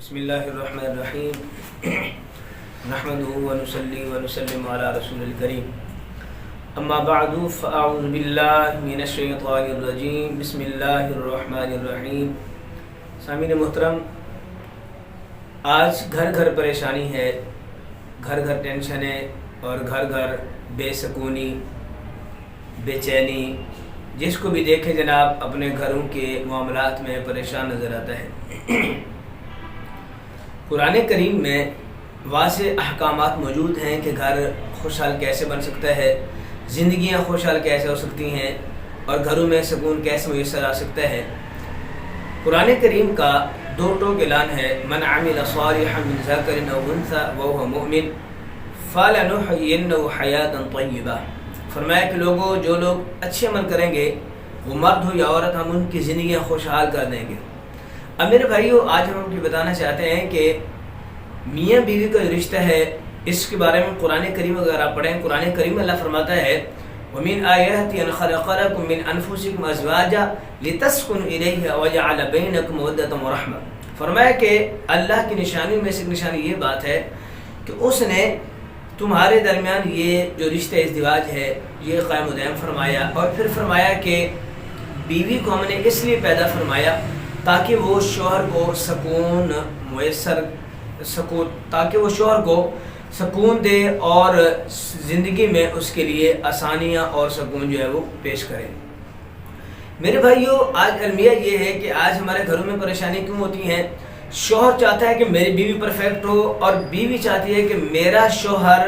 بسم اللہ الرحمن الرحیم نحمده ونصلی ونسلم علی رسول الکریم اما بعد فاعوذ باللہ من الشیطان الرجیم بسم اللہ الرحمن الرحیم۔ سامعین محترم، آج گھر گھر پریشانی ہے، گھر گھر ٹینشن ہے اور گھر گھر بے سکونی، بے چینی، جس کو بھی دیکھے جناب اپنے گھروں کے معاملات میں پریشان نظر آتا ہے۔ قرآن کریم میں واضح احکامات موجود ہیں کہ گھر خوشحال کیسے بن سکتا ہے، زندگیاں خوشحال کیسے ہو سکتی ہیں اور گھروں میں سکون کیسے میسر آ سکتا ہے۔ قرآن کریم کا دو ٹوک اعلان ہے، من عمل صالحا من ذکر او انثى وهو مؤمن فلنحيينه حیاتا طیبہ۔ فرمایا کہ لوگوں، جو لوگ اچھے عمل کریں گے، وہ مرد ہو یا عورت، ہم ان کی زندگیاں خوشحال کر دیں گے۔ اب میرے بھائیو، آج ہم آپ کو بتانا چاہتے ہیں کہ میاں بیوی کا جو رشتہ ہے، اس کے بارے میں قرآن کریم اگر آپ پڑھیں، قرآن کریم میں اللہ فرماتا ہے وَمِنْ آيَاتِهِ أَنْ خَلَقَ لَكُم مِّنْ أَنفُسِكُمْ أَزْوَاجًا لِتَسْكُنُوا إِلَيْهَا وَجَعَلَ بَيْنَكُم مَّوَدَّةً وَرَحْمَةً۔ فرمایا کہ اللہ کی نشانیوں میں سے ایک نشانی یہ بات ہے کہ اس نے تمہارے درمیان یہ جو رشتہ ازدواج ہے یہ قائم و دائم فرمایا، اور پھر فرمایا کہ بیوی کو ہم نے اس لیے پیدا فرمایا تاکہ وہ شوہر کو سکون دے اور زندگی میں اس کے لیے آسانیاں اور سکون جو ہے وہ پیش کرے۔ میرے بھائیو، آج المیہ یہ ہے کہ آج ہمارے گھروں میں پریشانی کیوں ہوتی ہیں؟ شوہر چاہتا ہے کہ میری بیوی پرفیکٹ ہو، اور بیوی چاہتی ہے کہ میرا شوہر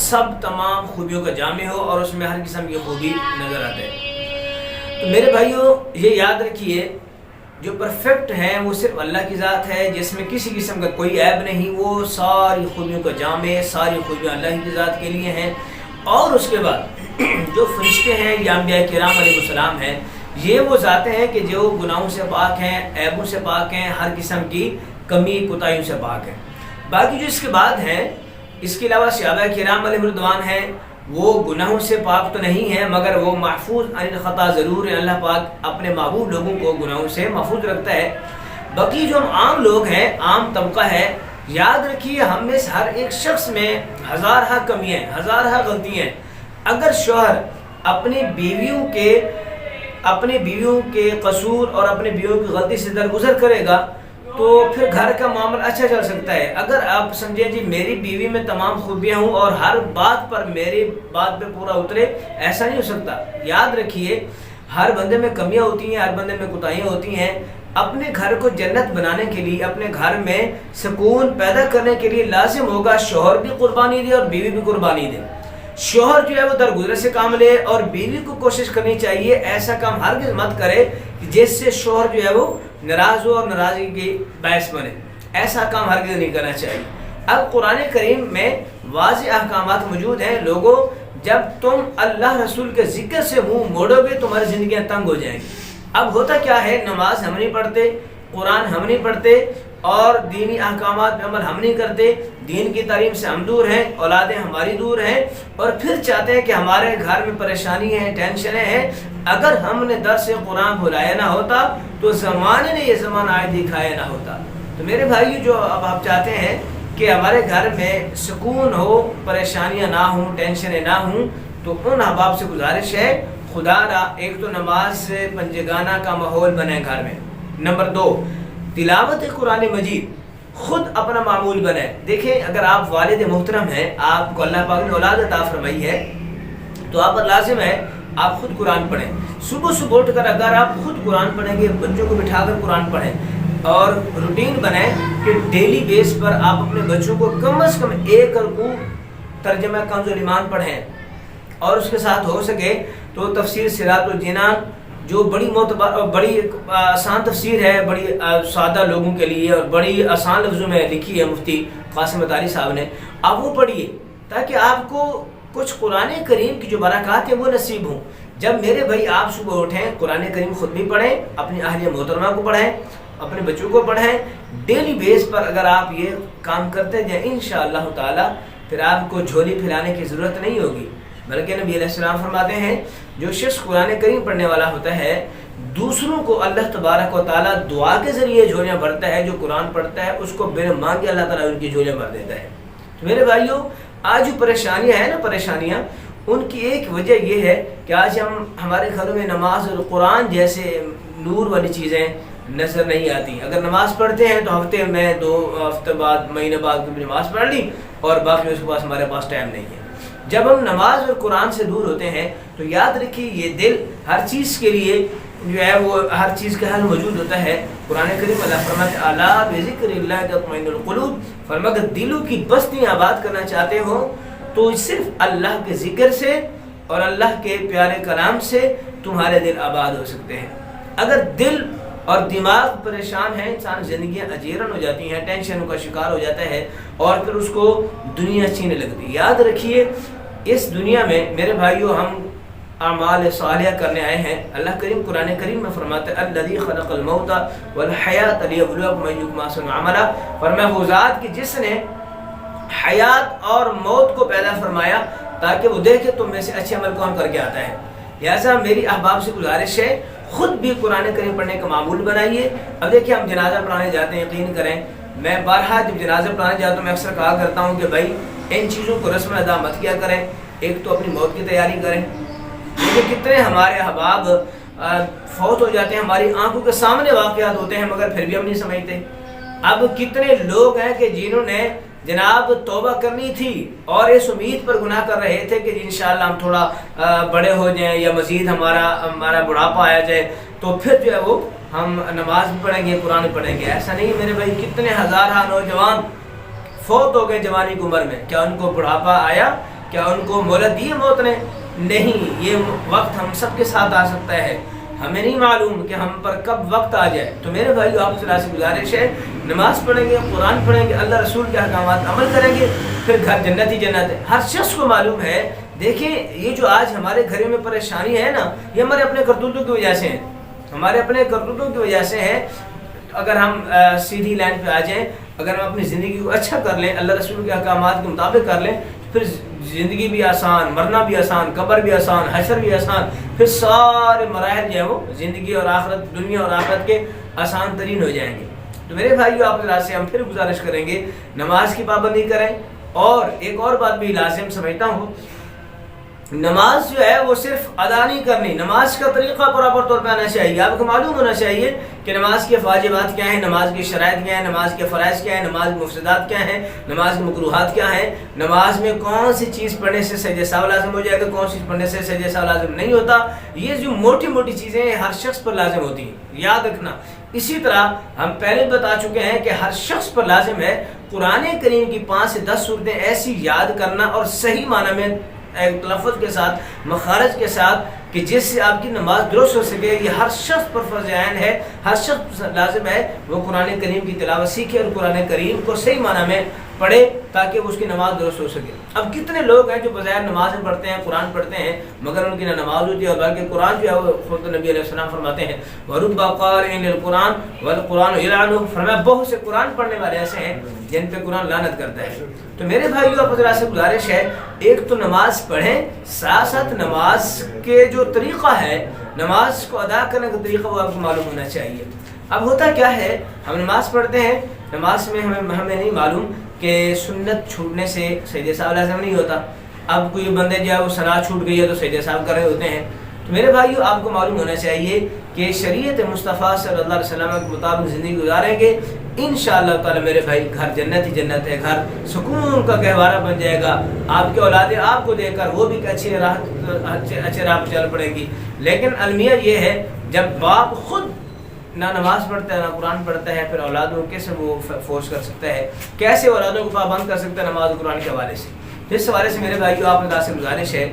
سب تمام خوبیوں کا جامع ہو اور اس میں ہر قسم کی خوبی نظر آتے ہیں۔ تو میرے بھائیو، یہ یاد رکھیے، جو پرفیکٹ ہے وہ صرف اللہ کی ذات ہے، جس میں کسی قسم کا کوئی عیب نہیں، وہ ساری خوبیوں کا جامع، ساری خوبیاں اللہ کی ذات کے لیے ہیں۔ اور اس کے بعد جو فرشتے ہیں یا انبیاء کرام علیہ السلام ہیں، یہ وہ ذاتیں ہیں کہ جو گناہوں سے پاک ہیں، عیبوں سے پاک ہیں، ہر قسم کی کمی کوتاہیوں سے پاک ہیں۔ باقی جو اس کے بعد ہیں، اس کے علاوہ صحابہ کرام علیہ رضوان ہیں، وہ گناہوں سے پاک تو نہیں ہیں مگر وہ محفوظ عن الخطا ضرور ہیں۔ اللہ پاک اپنے محبوب لوگوں کو گناہوں سے محفوظ رکھتا ہے۔ باقی جو ہم عام لوگ ہیں، عام طبقہ ہے، یاد رکھیے ہم میں سے ہر ایک شخص میں ہزارہ کمیاں ہیں، ہزارہ غلطیاں ہیں۔ اگر شوہر اپنی بیویوں کے قصور اور اپنی بیویوں کی غلطی سے درگزر کرے گا تو پھر گھر کا معاملہ اچھا چل سکتا ہے۔ اگر آپ سمجھیں جی میری بیوی میں تمام خوبیاں ہوں اور ہر بات پر میری بات پہ پورا اترے، ایسا نہیں ہو سکتا۔ یاد رکھیے ہر بندے میں کمیاں ہوتی ہیں، ہر بندے میں کوتاہیاں ہوتی ہیں۔ اپنے گھر کو جنت بنانے کے لیے، اپنے گھر میں سکون پیدا کرنے کے لیے لازم ہوگا شوہر بھی قربانی دے اور بیوی بھی قربانی دے۔ شوہر جو ہے وہ درگزر سے کام لے اور بیوی کو کوشش کرنی چاہیے ایسا کام ہرگز مت کرے جس سے شوہر جو ہے وہ ناراض ہو اور ناراضگی کی باعث بنے۔ ایسا کام ہرگز نہیں کرنا چاہیے۔ اب قرآن کریم میں واضح احکامات موجود ہیں۔ لوگوں، جب تم اللہ رسول کے ذکر سے منہ موڑو گے تمہاری زندگیاں تنگ ہو جائیں گی۔ اب ہوتا کیا ہے، نماز ہم نہیں پڑھتے، قرآن ہم نہیں پڑھتے اور دینی احکامات پہ عمل ہم نہیں کرتے، دین کی تعلیم سے ہم دور ہیں، اولادیں ہماری دور ہیں، اور پھر چاہتے ہیں کہ ہمارے گھر میں پریشانی ہے، ٹینشنیں ہیں۔ اگر ہم نے درس قرآن بلایا نہ ہوتا تو زمانے نے یہ زمانہ آئے دکھایا نہ ہوتا۔ تو میرے بھائی، جو اب آپ چاہتے ہیں کہ ہمارے گھر میں سکون ہو، پریشانیاں نہ ہوں، ٹینشنیں نہ ہوں، تو ان احباب سے گزارش ہے، خدا را ایک تو نماز سے پنجگانہ کا ماحول بنے گھر میں۔ نمبر 2، تلاوت قرآن مجید خود اپنا معمول بنے۔ دیکھیں، اگر آپ والد محترم ہیں، آپ کو اللہ پاک نے اولاد عطا فرمائی ہے، تو آپ پر لازم ہے آپ خود قرآن پڑھیں۔ صبح اٹھ کر اگر آپ خود قرآن پڑھیں گے، بچوں کو بٹھا کر قرآن پڑھیں، اور روٹین بنائیں کہ ڈیلی بیس پر آپ اپنے بچوں کو کم از کم ایک رکوع ترجمہ کنز الایمان پڑھیں، اور اس کے ساتھ ہو سکے تو تفسیر صراط الجنان، جو بڑی آسان تفسیر ہے، بڑی سادہ لوگوں کے لیے اور بڑی آسان لفظوں میں لکھی ہے مفتی قاسم مداری صاحب نے، آپ وہ پڑھیے تاکہ آپ کو کچھ قرآن کریم کی جو برکات ہیں وہ نصیب ہوں۔ جب میرے بھائی آپ صبح اٹھیں، قرآن کریم خود بھی پڑھیں، اپنی اہلیہ محترمہ کو پڑھیں، اپنے بچوں کو پڑھیں، ڈیلی بیس پر اگر آپ یہ کام کرتے جائیں انشاءاللہ تعالی پھر آپ کو جھولی پھیلانے کی ضرورت نہیں ہوگی، بلکہ نبی علیہ السلام فرماتے ہیں جو شخص قرآن کریم پڑھنے والا ہوتا ہے دوسروں کو اللہ تبارک و تعالیٰ دعا کے ذریعے جھولیاں بھرتا ہے. جو قرآن پڑھتا ہے اس کو بنا مانگے اللہ تعالیٰ ان کی جھولیاں بھر دیتا ہے. تو میرے بھائیوں آج جو پریشانیاں ہیں نا پریشانیاں ان کی ایک وجہ یہ ہے کہ آج ہمارے گھروں میں نماز اور قرآن جیسے نور والی چیزیں نظر نہیں آتی. اگر نماز پڑھتے ہیں تو ہفتے میں 2 ہفتے بعد مہینے بعد کبھی نماز پڑھ لی اور باقی اس کے پاس ہمارے پاس ٹائم نہیں ہے. جب ہم نماز اور قرآن سے دور ہوتے ہیں تو یاد رکھیے یہ دل ہر چیز کے لیے جو ہے وہ ہر چیز کا حل موجود ہوتا ہے. قرآن کریم اللہ فرماتا ہے الا بذکر اللہ تطمئن القلوب. فرمایا کہ دلوں کی بستیاں آباد کرنا چاہتے ہو تو صرف اللہ کے ذکر سے اور اللہ کے پیارے کلام سے تمہارے دل آباد ہو سکتے ہیں. اگر دل اور دماغ پریشان ہے انسان زندگیاں اجیرن ہو جاتی ہیں, ٹینشنوں کا شکار ہو جاتا ہے اور پھر اس کو دنیا چھینے لگتی ہے. یاد رکھیے اس دنیا میں میرے بھائیوں ہم اعمال صالحہ کرنے آئے ہیں. اللہ کریم قرآن کریم میں فرماتا ہے الذی خلق الموت والحیات لیبلوکم ایکم احسن عملا. فرمایا وہ ذات کہ جس نے حیات اور موت کو پیدا فرمایا تاکہ وہ دیکھے تم میں سے اچھے عمل کون کر کے آتا ہے. لہٰذا میری احباب سے گزارش ہے خود بھی قرآن کریم پڑھنے کا معمول بنائیے. اب دیکھیے ہم جنازہ پڑھانے جاتے ہیں, یقین کریں میں بارہا جب جنازہ پڑھانے جاتا ہوں میں اکثر کہا کرتا ہوں کہ بھائی ان چیزوں کو رسم ادا مت کیا کریں. ایک تو اپنی موت کی تیاری کریں. لیکن کتنے ہمارے احباب فوت ہو جاتے ہیں, ہماری آنکھوں کے سامنے واقعات ہوتے ہیں مگر پھر بھی ہم نہیں سمجھتے. اب کتنے لوگ ہیں کہ جنہوں نے جناب توبہ کرنی تھی اور اس امید پر گناہ کر رہے تھے کہ انشاءاللہ ہم تھوڑا بڑے ہو جائیں یا مزید ہمارا بڑھاپا آیا جائے تو پھر جو ہے وہ ہم نماز بھی پڑھیں گے قرآن بھی پڑھیں گے. ایسا نہیں میرے بھائی. کتنے ہزارہ نوجوان فوت ہو گئے جوانی کی عمر میں. کیا ان کو بڑھاپا آیا؟ کیا ان کو مہلت دی موت نے؟ نہیں. یہ وقت ہم سب کے ساتھ آ سکتا ہے. ہمیں نہیں معلوم کہ ہم پر کب وقت آ جائے. تو میرے بھائیو آپ سے گزارش ہے نماز پڑھیں گے قرآن پڑھیں گے اللہ رسول کے احکامات عمل کریں گے پھر گھر جنت ہی جنت ہے. ہر شخص کو معلوم ہے. دیکھیں یہ جو آج ہمارے گھروں میں پریشانی ہے نا یہ ہمارے اپنے کرتوتوں کی وجہ سے ہے. ہمارے اپنے کرتوتوں کی وجہ سے ہے. اگر ہم سیدھی لائن پہ آ جائیں, اگر ہم اپنی زندگی کو اچھا کر لیں اللہ رسول کے احکامات کے مطابق کر لیں پھر زندگی بھی آسان, مرنا بھی آسان, قبر بھی آسان, حشر بھی آسان, پھر سارے مراحل جو ہیں وہ زندگی اور آخرت دنیا اور آخرت کے آسان ترین ہو جائیں گے. تو میرے بھائیو آپ سے ہم پھر گزارش کریں گے نماز کی پابندی کریں. اور ایک اور بات بھی لازم سمجھتا ہوں, نماز جو ہے وہ صرف ادا نہیں کرنی, نماز کا طریقہ پراپر طور پہ آنا چاہیے. آپ کو معلوم ہونا چاہیے کہ نماز کے واجبات کیا ہیں, نماز کی شرائط کیا ہیں, نماز کے فرائض کیا ہیں, نماز کے مفسدات کیا ہیں, نماز کے مکروہات کیا ہیں, نماز میں کون سی چیز پڑھنے سے سجدہ سہو لازم ہو جائے گا, کون سی پڑھنے سے سجدہ سہو لازم نہیں ہوتا. یہ جو موٹی موٹی چیزیں ہر شخص پر لازم ہوتی ہیں, یاد رکھنا. اسی طرح ہم پہلے بتا چکے ہیں کہ ہر شخص پر لازم ہے قرآن کریم کی 5 سے 10 صورتیں ایسی یاد کرنا اور صحیح معنی میں ایک لفظ کے ساتھ مخارج کے ساتھ کہ جس سے آپ کی نماز درست ہو سکے. یہ ہر شخص پر فرض عین ہے. ہر شخص لازم ہے وہ قرآن کریم کی تلاوت سیکھے اور قرآن کریم کو صحیح معنی میں پڑھے تاکہ اس کی نماز درست ہو سکے. اب کتنے لوگ ہیں جو بظاہر نماز پڑھتے ہیں قرآن پڑھتے ہیں مگر ان کی نہ نماز ہوتی ہے اور بلکہ قرآن جو ہے وہ خود نبی علیہ السلام فرماتے ہیں وَرُبَّ قَارِئٍ لِلْقُرْآنِ وَالْقُرْآنُ يَلْعَنُهُ. فرمایا بہت سے قرآن پڑھنے والے ایسے ہیں جن پہ قرآن لعنت کرتا ہے. تو میرے بھائیو آپ حضرات سے گزارش ہے ایک تو نماز پڑھیں, ساتھ ساتھ نماز کے جو طریقہ ہے نماز کو ادا کرنے کا طریقہ وہ آپ کو معلوم ہونا چاہیے. اب ہوتا کیا ہے ہم نماز پڑھتے ہیں, نماز میں ہمیں نہیں معلوم کہ سنت چھوٹنے سے سجدہ سہو لازم نہیں ہوتا. اب کوئی بندے جو ہے وہ صلاۃ چھوٹ گئی ہے تو سجدہ سہو کر رہے ہوتے ہیں. تو میرے بھائیو آپ کو معلوم ہونا چاہیے کہ شریعت مصطفیٰ صلی اللہ علیہ وسلم کے مطابق زندگی گزاریں گے انشاءاللہ تعالی میرے بھائی گھر جنت ہی جنت ہے, گھر سکون کا گہوارہ بن جائے گا. آپ کے اولادیں آپ کو دیکھ کر وہ بھی اچھے راہ پہ چل پڑیں گی. لیکن المیہ یہ ہے جب باپ خود نہ نماز پڑھتا ہے نہ قرآن پڑھتا ہے پھر اولادوں کیسے وہ فورس کر سکتا ہے, کیسے اولادوں کو پابند کر سکتا ہے نماز و قرآن کے حوالے سے. جس حوالے سے میرے بھائیو آپ نے سے گزارش ہے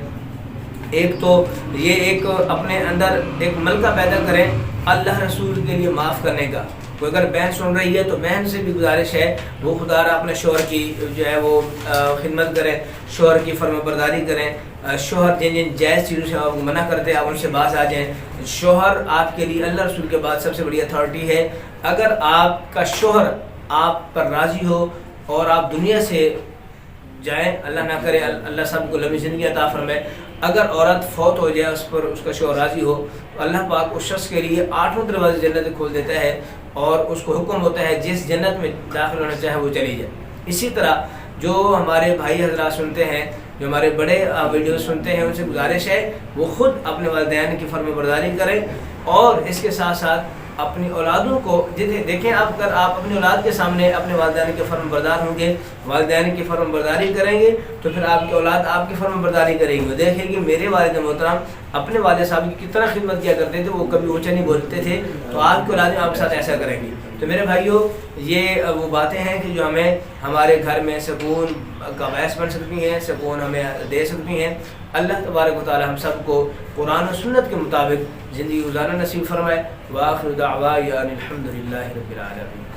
ایک تو یہ ایک اپنے اندر ایک ملکہ پیدا کریں اللہ رسول کے لیے معاف کرنے کا. کوئی اگر بہن سن رہی ہے تو بہن سے بھی گزارش ہے وہ خدا را اپنے شوہر کی جو ہے وہ خدمت کریں, شوہر کی فرما برداری کریں. شوہر جن جن جائز چیزوں سے آپ منع کرتے ہیں آپ ان سے باز آ جائیں. شوہر آپ کے لیے اللہ رسول کے بعد سب سے بڑی اتھارٹی ہے. اگر آپ کا شوہر آپ پر راضی ہو اور آپ دنیا سے جائیں، اللہ نہ کرے اللہ سب کو لمبی زندگی عطا فرمائے۔ اگر عورت فوت ہو جائے، اس پر اس کا شوہر راضی ہو، تو اللہ پاک اس شخص کے لیے 8 دروازے جنت کھول دیتا ہے اور اس کو حکم ہوتا ہے جس جنت میں داخل ہونا چاہے وہ چلی جائے۔ اسی طرح جو ہمارے بھائی حضرات سنتے ہیں، جو ہمارے بڑے ویڈیو سنتے ہیں، ان سے گزارش ہے وہ خود اپنے والدین کی فرما برداری کریں، اور اس کے ساتھ ساتھ اپنی اولادوں کو دیکھیں، اگر آپ اپنی اولاد کے سامنے اپنے والدین کے فرما بردار ہوں گے، والدین کی فرما برداری کریں گے، تو پھر آپ کی اولاد آپ کی فرما برداری کریں گے۔ دیکھیں کہ میرے والد محترم اپنے والد صاحب کی کتنا خدمت کیا کرتے تھے، وہ کبھی اونچا نہیں بولتے تھے، تو آپ کی اولادیں آپ کے ساتھ ایسا کریں گی۔ تو میرے بھائیوں، یہ وہ باتیں ہیں کہ جو ہمیں ہمارے گھر میں سکون کا باعث بن سکتی ہیں، سکون ہمیں دے سکتی ہیں۔ اللہ تبارک و تعالی ہم سب کو قرآن و سنت کے مطابق زندگی گزارنا نصیب فرمائے۔ وآخر دعوانا الحمد للہ رب العالمین۔